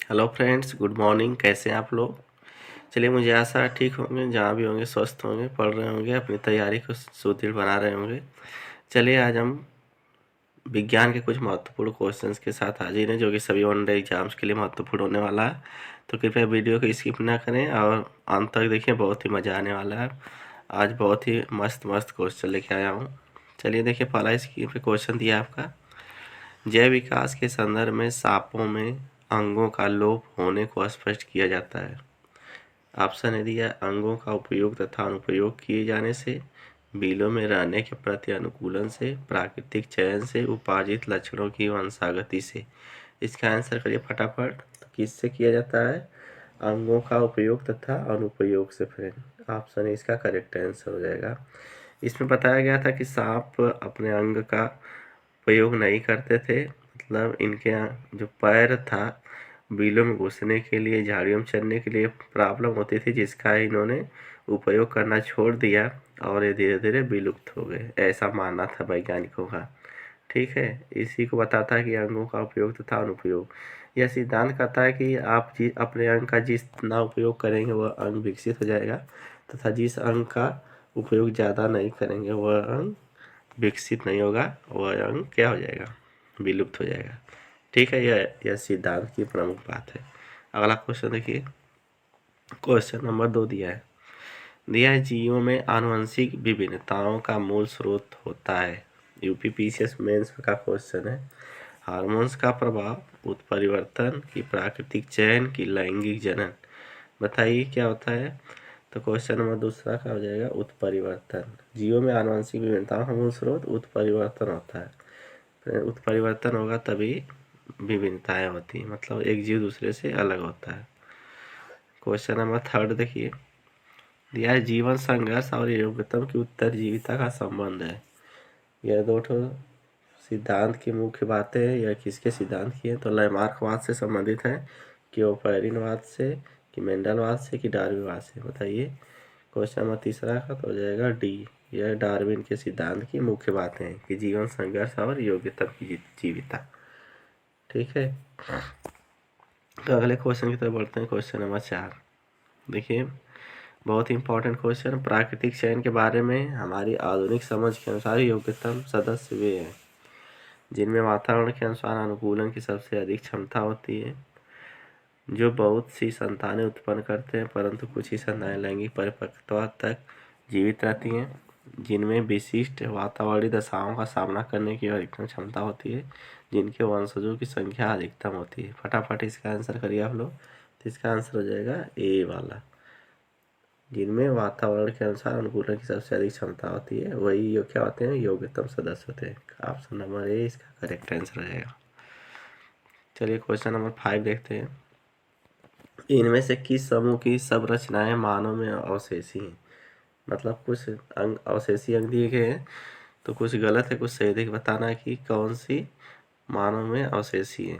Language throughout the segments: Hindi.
Hello friends, good morning. कैसे हैं आप लोग? चलिए, मुझे आशा है ठीक होंगे, जहाँ भी होंगे स्वस्थ होंगे, पढ़ रहे होंगे, अपनी तैयारी को सुदृढ़ बना रहे होंगे। चलिए, आज हम विज्ञान के कुछ महत्वपूर्ण क्वेश्चंस के साथ हाजिर हैं, जो कि सभी वन डे एग्जाम्स के लिए महत्वपूर्ण होने वाला है। तो कृपया वीडियो को स्किप ना करें और अंत तक देखिए, बहुत ही मज़ा आने वाला है। आज बहुत ही मस्त मस्त क्वेश्चन लेके आया हूँ। चलिए देखिए, पहला स्क्रीन पे क्वेश्चन दिया है आपका। जैव विकास के संदर्भ में सांपों में अंगों का लोप होने को स्पष्ट किया जाता है। ऑप्शन है दिया, अंगों का उपयोग तथा अनुपयोग किए जाने से, बिलों में रहने के प्रति अनुकूलन से, प्राकृतिक चयन से, उपार्जित लक्षणों की वंशागति से। इसका आंसर करिए फटाफट। तो किससे किया जाता है? अंगों का उपयोग तथा अनुपयोग से। फ्रेंड, ऑप्शन इसका करेक्ट आंसर हो जाएगा। इसमें बताया गया था कि सांप अपने अंग का उपयोग नहीं करते थे, मतलब इनके जो पैर था, बिलों में घुसने के लिए, झाड़ियों में चढ़ने के लिए प्रॉब्लम होती थी, जिसका इन्होंने उपयोग करना छोड़ दिया और ये धीरे धीरे विलुप्त हो गए, ऐसा मानना था वैज्ञानिकों का। ठीक है, इसी को बताता है कि अंगों का उपयोग तथा अनुपयोग। यह सिद्धांत कहता है कि आप अपने अंग का जितना उपयोग करेंगे वह अंग विकसित हो जाएगा, तथा जिस अंग का उपयोग ज़्यादा नहीं करेंगे वह अंग विकसित नहीं होगा, वह अंग क्या हो जाएगा? विलुप्त हो जाएगा। ठीक है, यह सिद्धांत की प्रमुख बात है। अगला क्वेश्चन देखिए, क्वेश्चन नंबर 2 दिया है जीवों में आनुवंशिक विभिन्नताओं का मूल स्रोत होता है। यूपीपीसीएस मेंस का क्वेश्चन है। हार्मोन्स का प्रभाव, उत्परिवर्तन की प्राकृतिक चयन की लैंगिक जनन। बताइए क्या होता है? तो क्वेश्चन नंबर दूसरा का हो जाएगा उत्परिवर्तन। जीवों में आनुवंशिक विभिन्नताओं का मूल स्रोत उत्परिवर्तन होता है। फिर उत्परिवर्तन होगा तभी विभिन्नताएं होती हैं, मतलब एक जीव दूसरे से अलग होता है। क्वेश्चन नंबर थर्ड देखिए, दिया है जीवन संघर्ष और योग्यता की उत्तरजीविता का संबंध है। यह दो ठो सिद्धांत की मुख्य बातें हैं। यह किसके सिद्धांत की है? तो लैमार्कवाद से संबंधित है, कि ओपैरिनवाद से, कि मेंडलवाद से, कि डार्विनवाद से। बताइए। क्वेश्चन नंबर तीसरा का तो हो जाएगा डी। यह डार्विन के सिद्धांत की मुख्य बातें हैं, कि जीवन संघर्ष और योग्यता की जीविता। ठीक है, तो अगले क्वेश्चन की तरफ बढ़ते हैं। क्वेश्चन नंबर 4 देखिए, बहुत ही इंपॉर्टेंट क्वेश्चन। प्राकृतिक चयन के बारे में हमारी आधुनिक समझ के अनुसार योग्यतम सदस्य वे हैं जिनमें वातावरण के अनुसार अनुकूलन की सबसे अधिक क्षमता होती है, जो बहुत सी संतानें उत्पन्न करते हैं, परंतु कुछ ही संतानें लैंगिक परिपक्वता तक जीवित रहती हैं, जिनमें विशिष्ट वातावरणीय दशाओं का सामना करने की अधिकतम क्षमता होती है, जिनके वंशजों की संख्या अधिकतम होती है। फटाफट इसका आंसर करिए आप लोग। तो इसका आंसर हो जाएगा ए वाला, जिनमें वातावरण के अनुसार अनुकूलन की सबसे अधिक क्षमता होती है, वही क्या होते हैं? योग्यतम सदस्य होते हैं। ऑप्शन नंबर ए इसका करेक्ट आंसर हो जाएगा। चलिए क्वेश्चन नंबर 5 देखते हैं। इनमें से किस समूह की सब रचनाएं मानव में अवशेषी हैं? मतलब कुछ अंग अवशेषी अंग दिए गए हैं, तो कुछ गलत है, कुछ सही। देख बताना है कि कौन सी मानव में अवशेषी है।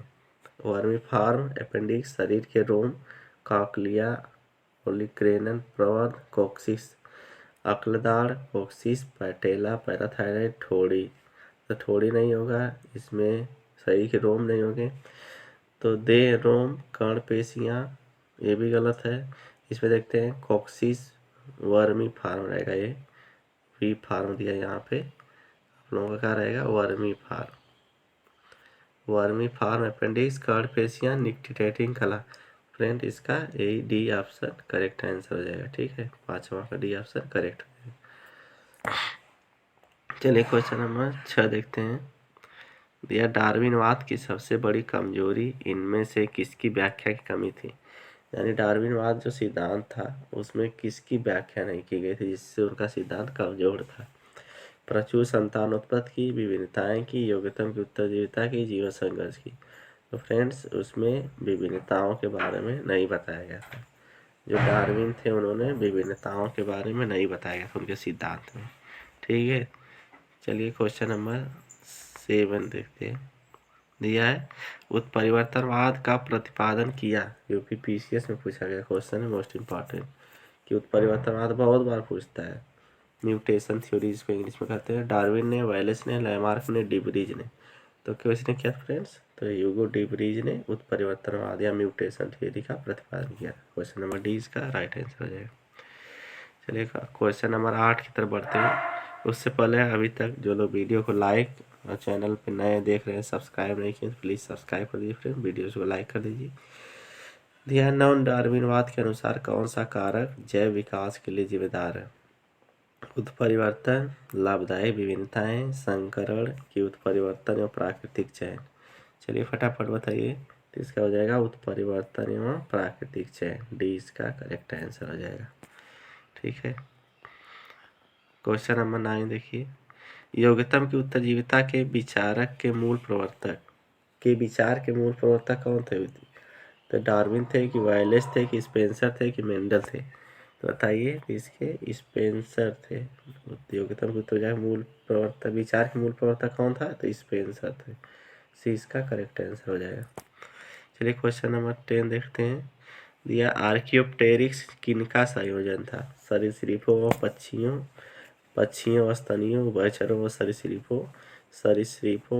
वर्मी फार्म, अपेंडिक्स, शरीर के रोम, कॉकलिया, ओलिक्रेनन, प्रवर्ध, कोक्सिस, अक्लदाड़, कोक्सिस, पैटेला, पैराथायरॉइड, ठोड़ी। तो ठोड़ी नहीं होगा इसमें, शरीर के रोम नहीं होंगे, तो देह, रोम, कर्ण, पेशियाँ, ये भी गलत है। इसमें देखते हैं कोक्सिस वर्मी फार्म रहेगा, ये वी फार्म दिया यहाँ पे, आप लोगों का क्या रहेगा? Vermiform. Vermiform, appendix, कर्ण, पेशियाँ, निक्टिटेटिंग कला। फ्रेंड, इसका A D option correct answer हो जाएगा। ठीक है, 5वां का डी ऑप्शन करेक्ट हो जाएगा। चलिए क्वेश्चन नंबर 6 देखते हैं। दिया डार्विनवाद की सबसे बड़ी कमजोरी इनमें से किसकी व्याख्या की कमी थी? यानी डार्विनवाद जो सिद्धांत था उसमें किसकी व्याख्या नहीं की गई थी, जिससे उनका सिद्धांत कमजोर था? प्रचुर संतानोत्पत्ति की, विभिन्नताएं की, योग्यता की, उत्तरजीविता की, जीवन संघर्ष की। तो फ्रेंड्स, उसमें विभिन्नताओं के बारे में नहीं बताया गया था। जो डार्विन थे उन्होंने विभिन्नताओं के बारे में नहीं बताया गया था उनके सिद्धांत में। ठीक है, चलिए क्वेश्चन नंबर 7 देखते हैं। दिया है उत्परिवर्तनवाद का प्रतिपादन किया। यूपीपीसीएस में पूछा गया क्वेश्चन है, मोस्ट इम्पॉर्टेंट, कि उत्परिवर्तनवाद बहुत बार पूछता है। म्यूटेशन थ्योरी जिसको इंग्लिश में कहते हैं। डार्विन ने, वैलेस ने, लैमार्क ने, डिब्रीज ने। तो किसने किया फ्रेंड्स? तो ह्यूगो डी ब्रीज ने उत्परिवर्तनवाद या म्यूटेशन थियरी का प्रतिपादन किया। क्वेश्चन नंबर डी इसका राइट आंसर हो जाएगा। चलिए क्वेश्चन नंबर 8 की तरफ बढ़ते हैं। उससे पहले अभी तक जो लोग वीडियो को लाइक और चैनल पे नए देख रहे हैं सब्सक्राइब नहीं किए तो प्लीज़ सब्सक्राइब कर दीजिए फ्रेंड, वीडियोज़ को लाइक कर दीजिए। ध्यान नॉन डार्विनवाद के अनुसार कौन सा कारक जैव विकास के लिए जिम्मेदार है? उत्परिवर्तन, लाभदायी विभिन्नताएं, संकरण की उत्परिवर्तन एवं प्राकृतिक चयन। चलिए फटाफट बताइए। तो इसका हो जाएगा उत्परिवर्तन एवं प्राकृतिक चयन, डी इसका करेक्ट आंसर हो जाएगा। ठीक है। क्वेश्चन नंबर 9 देखिए। योग्यतम की उत्तरजीविता के विचारक के मूल प्रवर्तक के विचार के मूल प्रवर्तक कौन थे? तो डार्विन थे कि वायलेस थे कि स्पेंसर थे कि मेंडल थे? तो बताइए। इसके स्पेंसर थे। योग्यतम की उत्तरजीविता मूल प्रवर्तक, विचार के मूल प्रवर्तक कौन था? तो स्पेंसर थे। सी इसका करेक्ट आंसर हो जाएगा। चलिए क्वेश्चन नंबर 10 देखते हैं। दिया आर्कियोप्टेरिक्स किनका संयोजन था? सरीसृपों व पक्षियों व स्तनियों, उभयचरों व सरीसृपों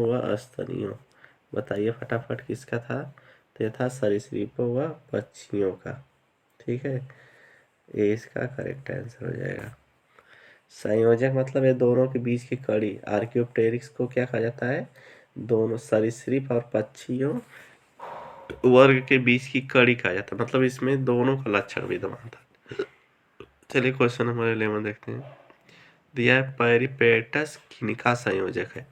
व स्तनियों। बताइए फटाफट किसका था? तो यह था सरीसृपों व पक्षियों का। ठीक है, ये इसका करेक्ट आंसर हो जाएगा। संयोजक मतलब ये दोनों के बीच की कड़ी। आर्कियोप्टेरिक्स को क्या कहा जाता है? दोनों सरीसृप और पक्षियों वर्ग के बीच की कड़ी कहा जाता है, मतलब इसमें दोनों का लक्षण विद्यमान था। चलिए क्वेश्चन नंबर 11 देखते हैं। दिया है पेरिपेटस किनका संयोजक है?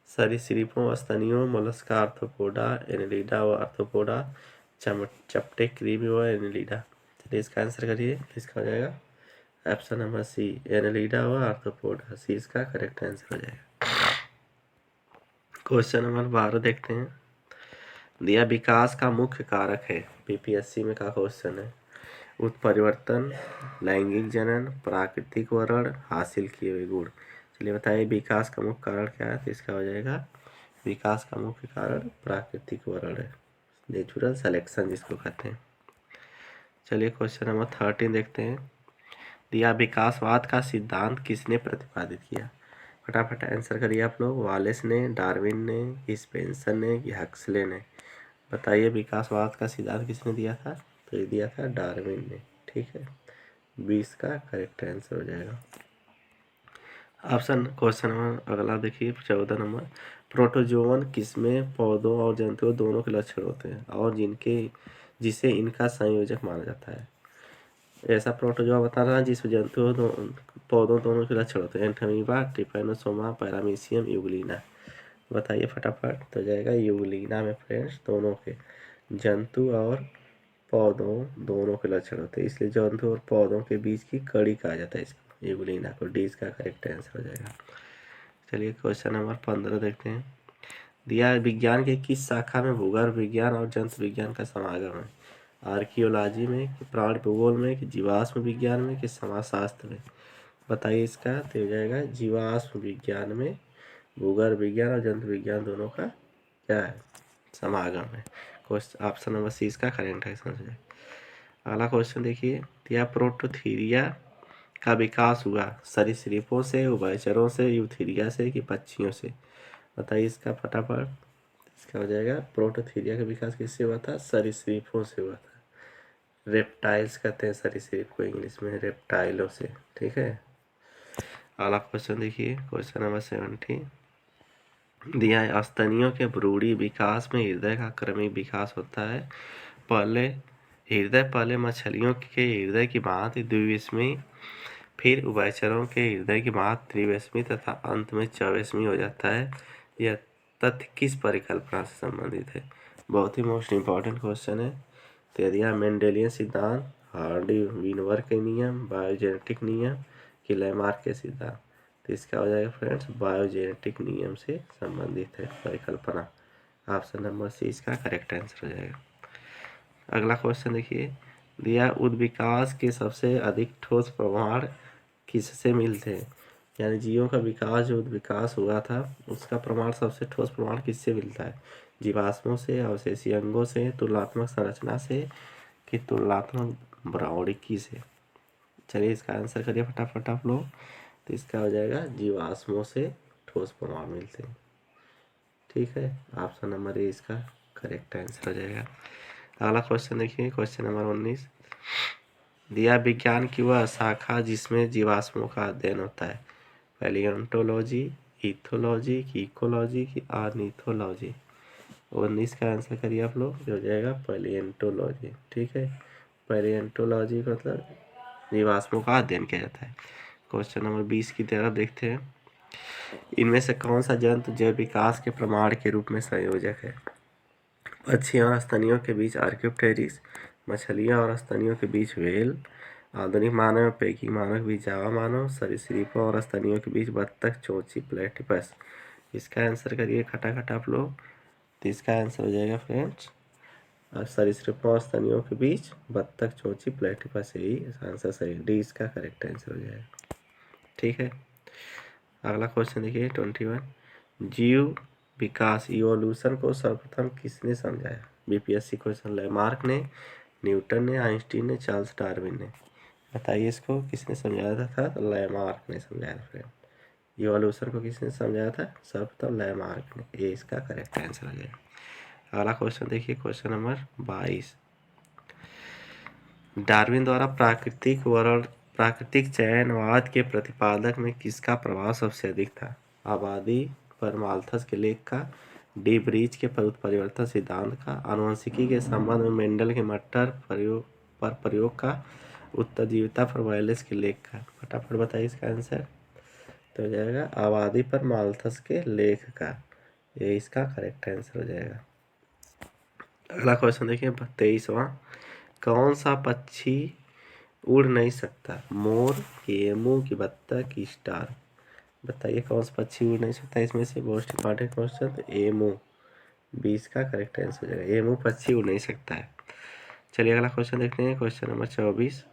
सरीसृपों, स्तनियों, मोलस्का, आर्थ्रोपोडा, एनेलिडा व आर्थ्रोपोडा, चपटे कृमि व एनेलिडा। चलिए इसका आंसर करिए। इसका हो जाएगा ऑप्शन नंबर सी, एनेलिडा व आर्थ्रोपोडा। सी इसका करेक्ट आंसर हो जाएगा। क्वेश्चन नंबर 12 देखते हैं। दिया विकास का मुख्य कारक है, पीपीएससी में का क्वेश्चन है। उत्परिवर्तन, लैंगिक जनन, प्राकृतिक वर्ण, हासिल किए हुए गुण। चलिए बताइए विकास का मुख्य कारण क्या है? तो इसका हो जाएगा विकास का मुख्य कारण प्राकृतिक वर्ण है, नेचुरल सिलेक्शन जिसको कहते हैं। चलिए क्वेश्चन नंबर 13 देखते हैं। दिया विकासवाद का सिद्धांत किसने प्रतिपादित किया? फटाफट आंसर करिए आप लोग। वालेस ने, डार्विन ने, स्पेंसर ने या हक्सले ने? बताइए विकासवाद का सिद्धांत किसने दिया था? तो ये दिया था डार्विन ने। ठीक है, 20 का करेक्ट आंसर हो जाएगा। ऑप्शन क्वेश्चन नंबर अगला देखिए 14 नंबर। प्रोटोजोवन किसमें पौधों और जंतुओं दोनों के लक्षण होते हैं और जिसे इनका संयोजक माना जाता है? ऐसा प्रोटोजोआ बता रहा है जिसमें जंतुओं पौधों दोनों के लक्षण होते हैं। एंथमीबा, ट्रिपैनोसोमा, पैरामीशियम, यूग्लिना। बताइए फटाफट। तो जाएगा यूग्लिना में फ्रेंड्स दोनों के जंतु और पौधों दोनों के लक्षण होते हैं, इसलिए जंतु और पौधों के बीच की कड़ी कहा जाता है इसको, यूग्लिना को। डी इसका करेक्ट आंसर हो जाएगा। चलिए क्वेश्चन नंबर 15 देखते हैं। दिया विज्ञान के किस शाखा में भूगर्भ विज्ञान और जंतु विज्ञान का समागम है? आर्कियोलॉजी में कि प्राण भूगोल में कि जीवाश्म विज्ञान में कि समाजशास्त्र में? बताइए इसका। तो हो जाएगा जीवाश्म विज्ञान में भूगर्भ विज्ञान और जंतु विज्ञान दोनों का क्या है? समागम है। क्वेश्चन ऑप्शन नंबर सी इसका करेक्ट आंसर है। अगला क्वेश्चन देखिए। दिया प्रोटोथीरिया का विकास हुआ सरीसृपों से, उभयचरों से, यूथीरिया से कि पक्षियों से? बताइए इसका फटाफट। इसका हो जाएगा प्रोटोथीरिया का विकास किससे हुआ था? सरीसृपों से हुआ था। रेप्टाइल्स कहते हैं सरीसृप को इंग्लिश में, रेप्टाइलों से। ठीक है। अगला क्वेश्चन देखिए क्वेश्चन नंबर 17। दिया है स्तनियों के भ्रूणी विकास में हृदय का क्रमिक विकास होता है। पहले मछलियों के हृदय की भांति द्विविषमी, फिर उभयचरों के हृदय की भांति त्रिविषमी तथा अंत में चौविषमी हो जाता है। यह तथ्य किस परिकल्पना से संबंधित है? बहुत ही मोस्ट इम्पॉर्टेंट क्वेश्चन है। तो दिया मेंडेलियन सिद्धांत, हार्डी-वीनवर के नियम, बायोजेनेटिक नियम कि लैमार्क के सिद्धांत? तो इसका हो जाएगा फ्रेंड्स बायोजेनेटिक नियम से संबंधित है परिकल्पना। ऑप्शन नंबर सी इसका करेक्ट आंसर हो जाएगा। अगला क्वेश्चन देखिए। दिया उद्विकास के सबसे अधिक ठोस प्रमाण किससे मिलते हैं? यानी जीवों का विकास जो उद्विकास हुआ था उसका प्रमाण, सबसे ठोस प्रमाण किससे मिलता है? जीवाश्मों से, अवशेषीय अंगों से, तुलनात्मक संरचना से कि तुलनात्मक भ्राणिकी से? चलिए इसका आंसर करिए फटाफट आप लोग। तो इसका हो जाएगा जीवाश्मों से ठोस प्रमाण मिलते हैं। ठीक है, ऑप्शन नंबर ए इसका करेक्ट आंसर हो जाएगा। अगला क्वेश्चन देखिए, क्वेश्चन नंबर 19 दिया, विज्ञान की वह शाखा जिसमें जीवाश्मों का अध्ययन होता है, पैलियोंटोलॉजी, इथोलॉजी, इकोलॉजी की ऑर्निथोलॉजी। 19 का आंसर करिए आप लोग, हो जाएगा पैलियोंटोलॉजी। ठीक है, पैलियोंटोलॉजी मतलब जीवाश्मों का अध्ययन किया जाता है। क्वेश्चन नंबर 20 की तरफ देखते हैं, इनमें से कौन सा जंतु जैव विकास के प्रमाण के रूप में संयोजक है? पक्षियों और स्तनियों के बीच आर्क्योप्टेरिस, मछलियों और स्तनियों के बीच व्हेल, आधुनिक मानव पैकी मानव के बीच जावा मानव, सरीसृपों और स्तनियों के बीच बत्तख चोंची प्लेटिपस। इसका आंसर करिए खटाखट आप लोग, तो इसका आंसर हो जाएगा फ्रेंड्स, और सरीसृपों और स्तनियों के बीच बत्तख चोंची प्लेटिपस, यही आंसर सही, डी इसका करेक्ट आंसर हो जाएगा। ठीक है, अगला क्वेश्चन देखिए 21 जीव विकास इवोल्यूशन को सर्वप्रथम किसने समझाया? बीपीएससी क्वेश्चन, लैमार्क ने, न्यूटन ने, आइंस्टीन ने, चार्ल्स डार्विन ने। बताइए इसको किसने समझाया था? तो लैमार्क ने समझाया था फ्रेंड। इवोल्यूशन को किसने समझाया था? सर्वप्रथम लैमार्क ने, ये इसका करेक्ट आंसर हो जाएगा। अगला क्वेश्चन देखिए, क्वेश्चन नंबर 22 डार्विन द्वारा प्राकृतिक चयनवाद के प्रतिपादक में किसका प्रभाव सबसे अधिक था? आबादी पर माल्थस के लेख का, डी ब्रीच के परिवर्तन सिद्धांत का, आनुवंशिकी के संबंध में मेंडल के मटर प्रयोग का, उत्तरजीविता पर वायलेस के लेख का। फटाफट बताइए इसका आंसर, तो हो जाएगा आबादी पर माल्थस के लेख का, ये इसका करेक्ट आंसर हो जाएगा। अगला क्वेश्चन देखिए 23वां, कौन सा पक्षी उड़ नहीं सकता? मोर, एमू की बत्तख की स्टार। बताइए कौन सा पक्षी उड़ नहीं सकता इसमें से? मोस्ट इंपॉर्टेंट क्वेश्चन, तो एमू, 20 का करेक्ट आंसर हो जाएगा, एमू पक्षी उड़ नहीं सकता है। चलिए अगला क्वेश्चन देखते हैं, क्वेश्चन नंबर 24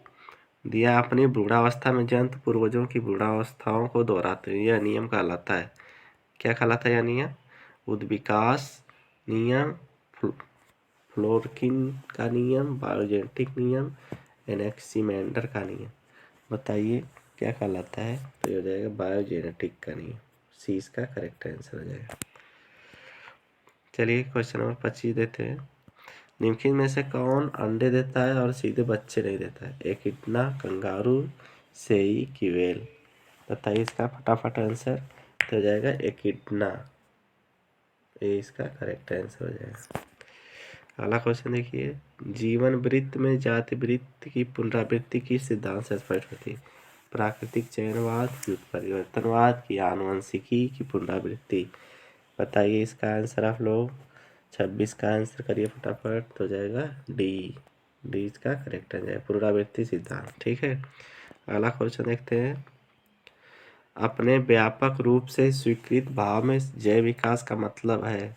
दिया, अपनी भ्रूणावस्था में जंतु पूर्वजों की भ्रूणावस्थाओं को दोहराते हैं, यह नियम कहलाता है, क्या कहलाता है यह नियम? उद्विकास नियम, फ्लोरकिन का नियम, बायोजेनेटिक नियम, एनेक्सिमेंडर का नियम। बताइए क्या कहलाता है? तो ये हो जाएगा बायोजेनेटिक का नियम, सी इसका करेक्ट आंसर हो जाएगा। चलिए क्वेश्चन नंबर 25 देते हैं, निम्नलिखित में से कौन अंडे देता है और सीधे बच्चे नहीं देता है? एकिडना, कंगारू, सेई की व्हेल। बताइए इसका फटाफट आंसर, तो हो जाएगा एकिडना, ये इसका करेक्ट आंसर हो जाएगा। अगला क्वेश्चन देखिए, जीवन वृत्त में जाति वृत्त की पुनरावृत्ति की सिद्धांत से स्पष्ट होती है? प्राकृतिक चयनवाद की, उत्परिवर्तनवाद की, आनुवंशिकी की पुनरावृत्ति। बताइए इसका आंसर आप लोग, 26 का आंसर करिए फटाफट, तो हो जाएगा डी, डी इसका करेक्ट आ जाएगा, पुनरावृत्ति सिद्धांत। ठीक है, अगला क्वेश्चन देखते हैं, अपने व्यापक रूप से स्वीकृत भाव में जैव विकास का मतलब है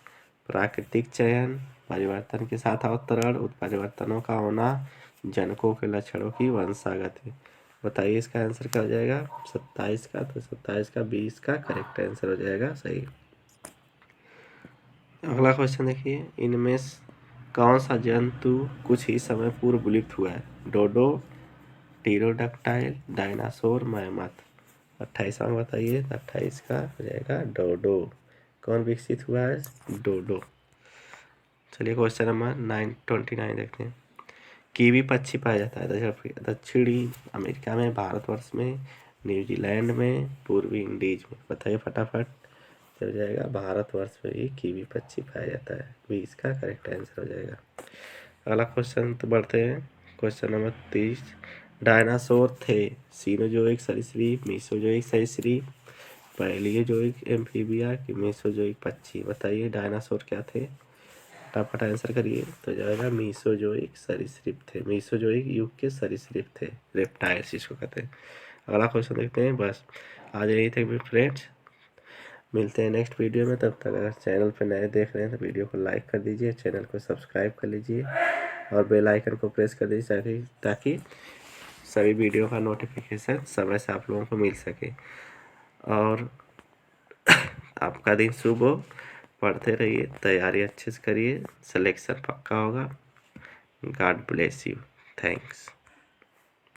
प्राकृतिक चयन, परिवर्तन के साथ अवतरण, उत्परिवर्तनों का होना, जनकों के लक्षणों की वंशागति। बताइए इसका आंसर क्या हो जाएगा? 27 का, तो 27 का 20 का करेक्ट आंसर हो जाएगा सही। अगला क्वेश्चन देखिए, इनमें कौन सा जंतु कुछ ही समय पूर्व विलुप्त हुआ है? डोडो, टीरोडक्टाइल, डायनासोर, मैमथ। 28वां बताइए, 28 का हो जाएगा डोडो। कौन विकसित हुआ है? डोडो। चलिए क्वेश्चन नंबर 29 देखते हैं, कीवी पक्षी पाया जाता है दक्षिणी अमेरिका में, भारतवर्ष में, न्यूजीलैंड में, पूर्वी इंडीज में। बताइए फटाफट, चल जाएगा भारतवर्ष में ही कीवी पक्षी पाया जाता है, 20 का करेक्ट आंसर हो जाएगा। अगला क्वेश्चन तो बढ़ते हैं, क्वेश्चन नंबर 30 डायनासोर थे सीनोजोइक सरीसृप, मीसोजोइक सरीसृप, पैलियोजोइक एम्फीबिया की मेसोजोइक पक्षी। बताइए डायनासोर क्या थे? फटाफट आंसर करिए, तो जाएगा मीसोजोइक सरीसृप थे, मीसोजोइक युग के सरीसृप थे, रेप्टाइल्स जिसको कहते हैं। अगला क्वेश्चन देखते हैं, बस आज यही थे फ्रेंड्स, मिलते हैं नेक्स्ट वीडियो में। तब तक अगर चैनल पर नए देख रहे हैं तो वीडियो को लाइक कर दीजिए, चैनल को सब्सक्राइब कर लीजिए और बेल आइकन को प्रेस कर दीजिए ताकि सभी वीडियो का नोटिफिकेशन समय से आप लोगों को मिल सके। और आपका दिन शुभ हो, पढ़ते रहिए, तैयारी अच्छे से करिए, सिलेक्शन पक्का होगा। God bless you, thanks.